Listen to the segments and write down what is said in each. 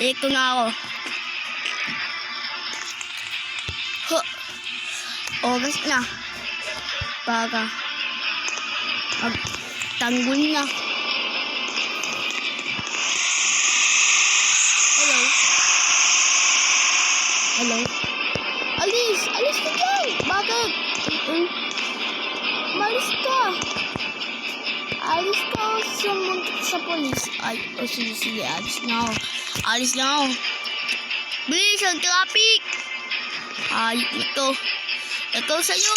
Ito na ako. Oras na. Para magtanggol na. Hello? Alis! Alis ka dyan! Bakit? Malis ka! Alis ka sa polis. Ay, sige, alis na ako. Alis na ako. Bilis ang traffic! Ayok ito. Ito sa'yo!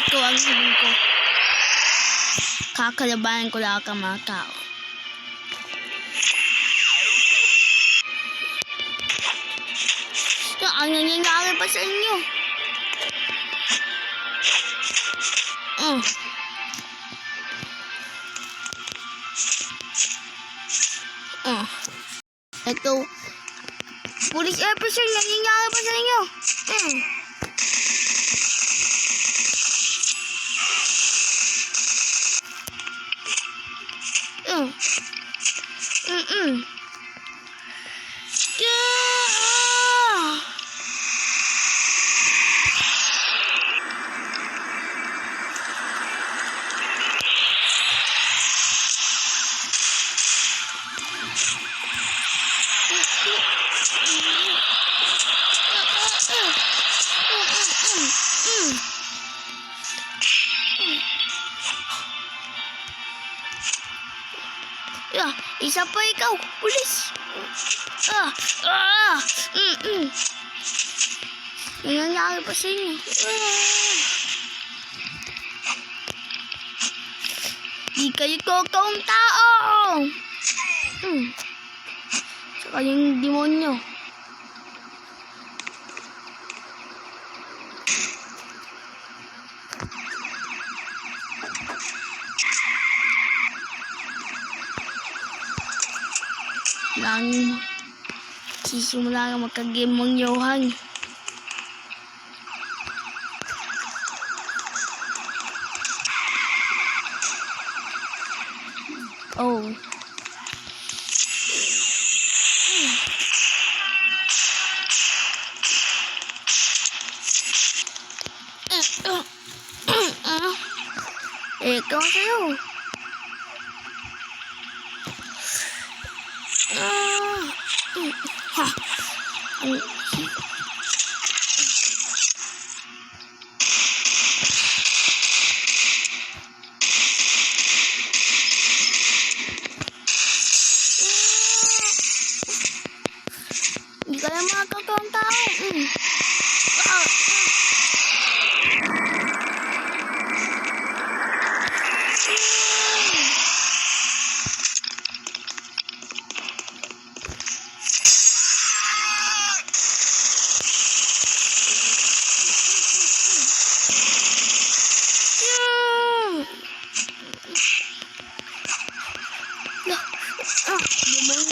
Ito ang sabihin ko. Kakalabanan ko lang ang mga tao. Ang nangyayari pa sa inyo? Ito. Police officer, nangyayari pa sa inyo? Isa pa ikaw, pulis. Nangyayari pa sa inyo. Di kayo totoong tao. Saka yung demonyo. Lang sisimula ka magka-game mong yohan. Oh. Ito sa'yo. Hindi ka lang mga totoong tao.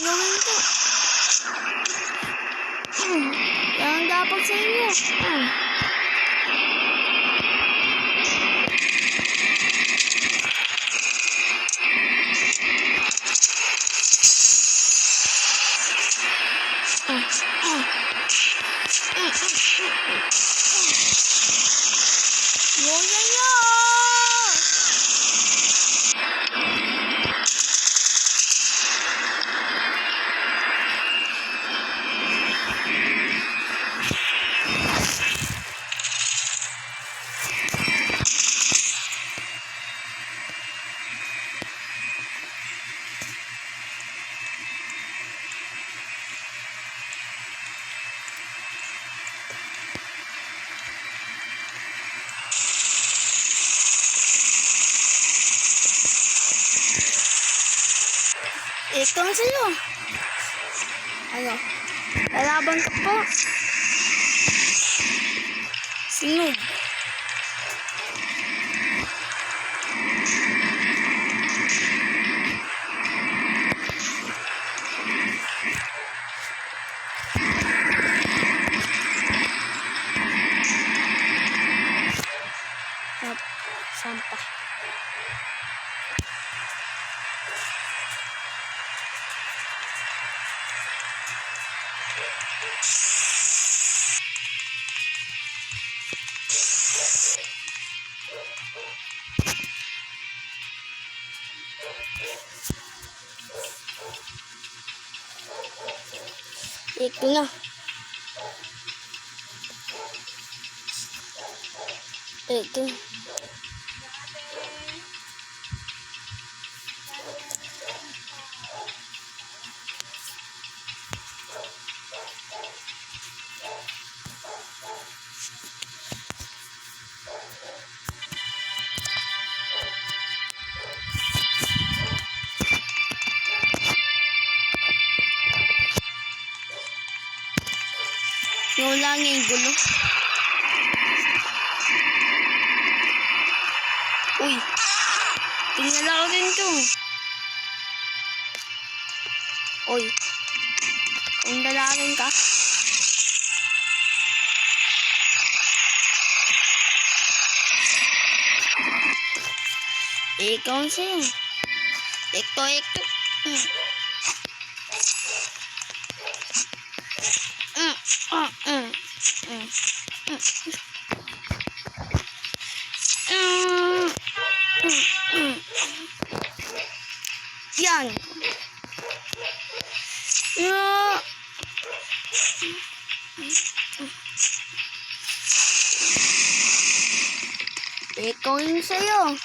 Gawin ko. Yan dapat sa inyo. Ito ang sa'yo. Ano? Lalaban ka po. Sino? Ito na. Ito. Wala nga yung gulo. Uy. Tingnan ako rin to. Uy. Kung lalaki ka. Ikaw sa'yo. Ito. Yan. Ikaw yung sa'yo.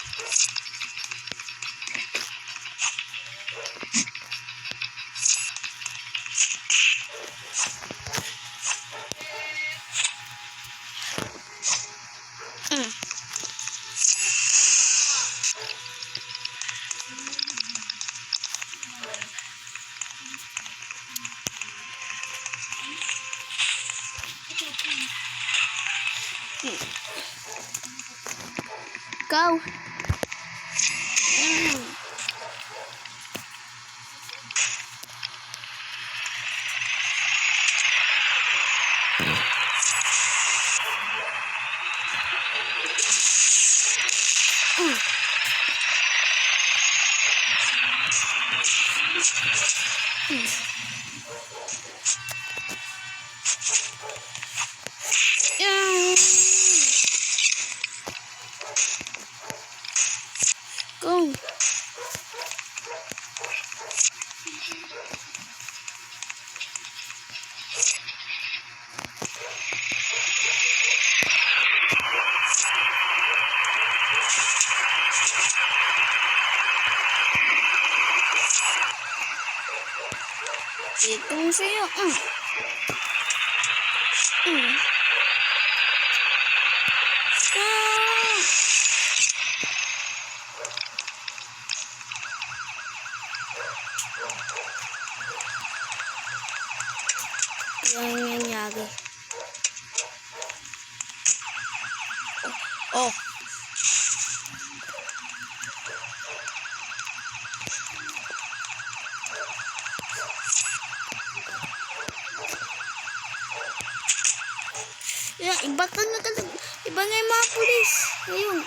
Ikaw. Go. Itong sa'yo. Yan yung nangyari. Oh. Yan, iba na talaga. Iba na yung mga pulis. Ayun.